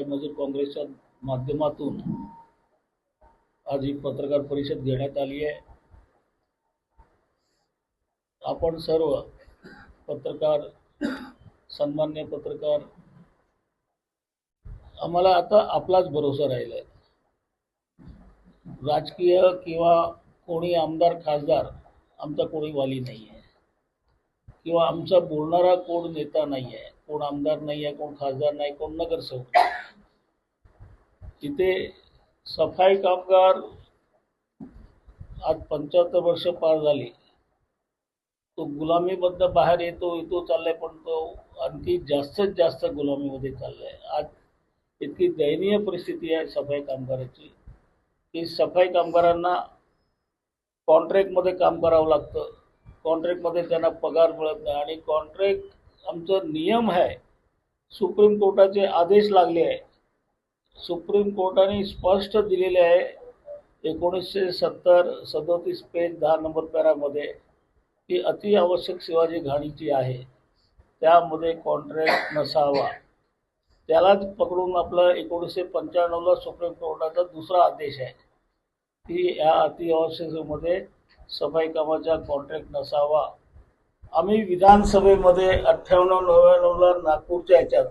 सफाई मजूर काँग्रेसच्या माध्यमातून आज ही पत्रकार परिषद घेण्यात आली आहे। आपण सर्व पत्रकार, सन्मान्य पत्रकार, आम्हाला आता आपलाच भरोसा राहिला आहे। राजकीय किंवा कोणी आमदार खासदार आमचा कोणी वाली नाही आहे, किंवा आमचा बोलणारा कोण नेता नाही आहे, कोण आमदार नाही आहे, कोण खासदार नाही, कोण नगरसेवक। इथे सफाई कामगार आज 75 वर्ष पार झाली, तो गुलामीबद्दल बाहेर येतो चाललाय, पण तो आणखी जास्तीत जास्त गुलामीमध्ये चाललाय। आज इतकी दयनीय परिस्थिती आहे सफाई कामगाराची की सफाई कामगारांना कॉन्ट्रॅक्टमध्ये काम करावं लागतं, कॉन्ट्रॅक्टमध्ये त्यांना पगार मिळत नाही, आणि कॉन्ट्रॅक्ट आमचं नियम आहे, सुप्रीम कोर्टाचे आदेश लागले आहे। सुप्रीम कोर्टाने स्पष्ट दिलेले आहे 1970-37 पेज 10 नंबर पॅरामध्ये की अति आवश्यक सेवा जी घाणीची आहे त्यामध्ये कॉन्ट्रॅक्ट नसावा। त्यालाच पकडून आपलं 1995ला सुप्रीम कोर्टाचा दुसरा आदेश आहे की या अति आवश्यक सेवेमध्ये सफाई कामाचा कॉन्ट्रॅक्ट नसावा। आम्ही विधानसभेमध्ये 98-99ला नागपूरच्या ह्याच्यात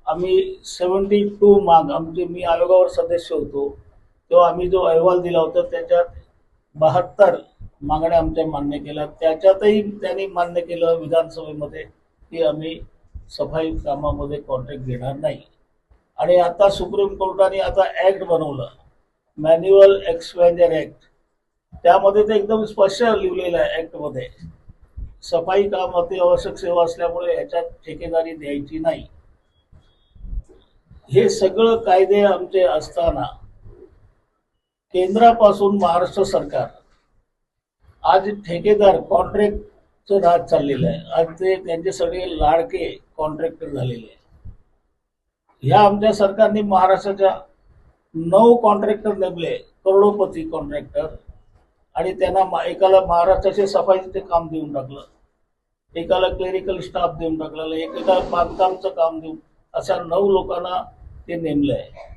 आम्ही 72 माग मी आयोगावर सदस्य होतो तेव्हा आम्ही जो अहवाल दिला होता त्याच्यात 72 मागण्या आमच्या मान्य केल्या। त्याच्यातही त्यांनी मान्य केलं विधानसभेमध्ये की आम्ही सफाई कामामध्ये कॉन्ट्रॅक्ट घेणार नाही। आणि आता सुप्रीम कोर्टाने आता ॲक्ट बनवलं, मॅन्युअल एक्सपेंडिचर ॲक्ट, त्यामध्ये ते एकदम स्पष्ट लिहिलेलं आहे ॲक्टमध्ये, सफाई काम अति आवश्यक सेवा असल्यामुळे ह्याच्यात ठेकेदारी द्यायची नाही। हे सगळं कायदे आमचे असताना केंद्रापासून महाराष्ट्र सरकार आज ठेकेदार कॉन्ट्रॅक्टचं राज चाललेलं आहे। आज ते त्यांचे सगळे लाडके कॉन्ट्रॅक्टर झालेले आहे। ह्या आमच्या सरकारने महाराष्ट्राच्या 9 कॉन्ट्रॅक्टर नेमले, करोडोपती कॉन्ट्रॅक्टर, आणि त्यांना एकाला महाराष्ट्राचे सफाईचे काम देऊन टाकलं, एकाला क्लेरिकल स्टाफ देऊन टाकलेलं, एकाला बांधकामचं काम देऊन, अशा 9 लोकांना ते नेमलं आहे।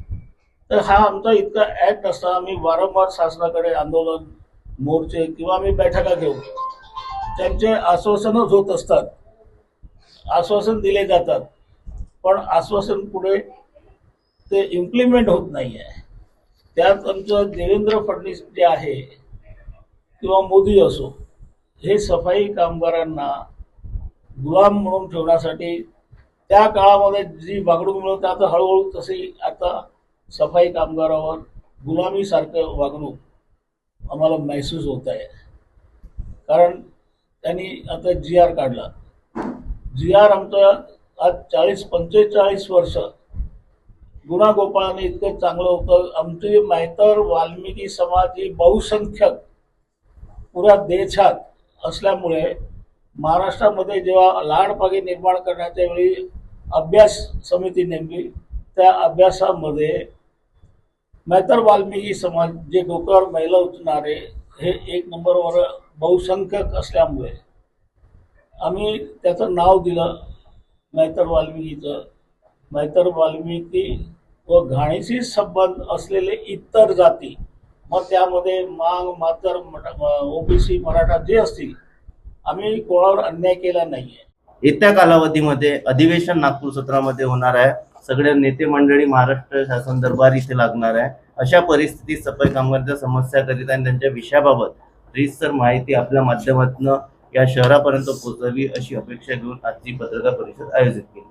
तर हा आमचा इतका ॲक्ट असताना आम्ही वारंवार शासनाकडे आंदोलन, मोर्चे किंवा आम्ही बैठका घेऊ, त्यांचे आश्वासनच होत असतात, आश्वासन दिले जातात, पण आश्वासन पुढे ते इम्प्लिमेंट होत नाही आहे। त्यात आमचं देवेंद्र फडणवीस जे आहे किंवा मोदी असो, हे सफाई कामगारांना गुलाम म्हणून ठेवण्यासाठी त्या काळामध्ये जी वागणूक मिळत आता हळूहळू तशी आता सफाई कामगारावर गुलामीसारखं वागणूक आम्हाला महसूस होत आहे। कारण त्यांनी आता GR काढला, GR आमचा आज 40-45 वर्ष गुणागोपाळाने इतकं चांगलं होतं। आमचे मेहतर वाल्मिकी समाज ही बहुसंख्यक पुऱ्या देशात असल्यामुळे महाराष्ट्रामध्ये जेव्हा लाडपागे निर्माण करण्याच्या वेळी अभ्यास समिती नेमली, त्या अभ्यासामध्ये मेहतर वाल्मिकी समाज जे डोक्यावर मैला उचलणारे हे 1 नंबरवर बहुसंख्यक असल्यामुळे आम्ही त्याचं नाव दिलं मेहतर वाल्मिकीचं। मेहतर वाल्मिकी व घाणीशी संबंध असलेले इतर जाती, मग त्यामध्ये मांग, मातर, OBC, मराठा जे असतील, आम्ही कोणावर अन्याय केला नाहीये। येत्या कालावधीमध्ये अधिवेशन नागपूर सत्रामध्ये होणार आहे, सगळे नेते मंडळी महाराष्ट्र शासन दरबार इथे लागणार आहे। अशा परिस्थितीत सफाई कामगारांच्या समस्याकरिता आणि त्यांच्या विषयाबाबत रीतसर माहिती आपल्या माध्यमातून या शहरापर्यंत पोहोचावी अशी अपेक्षा घेऊन आजची पत्रकार परिषद आयोजित केली।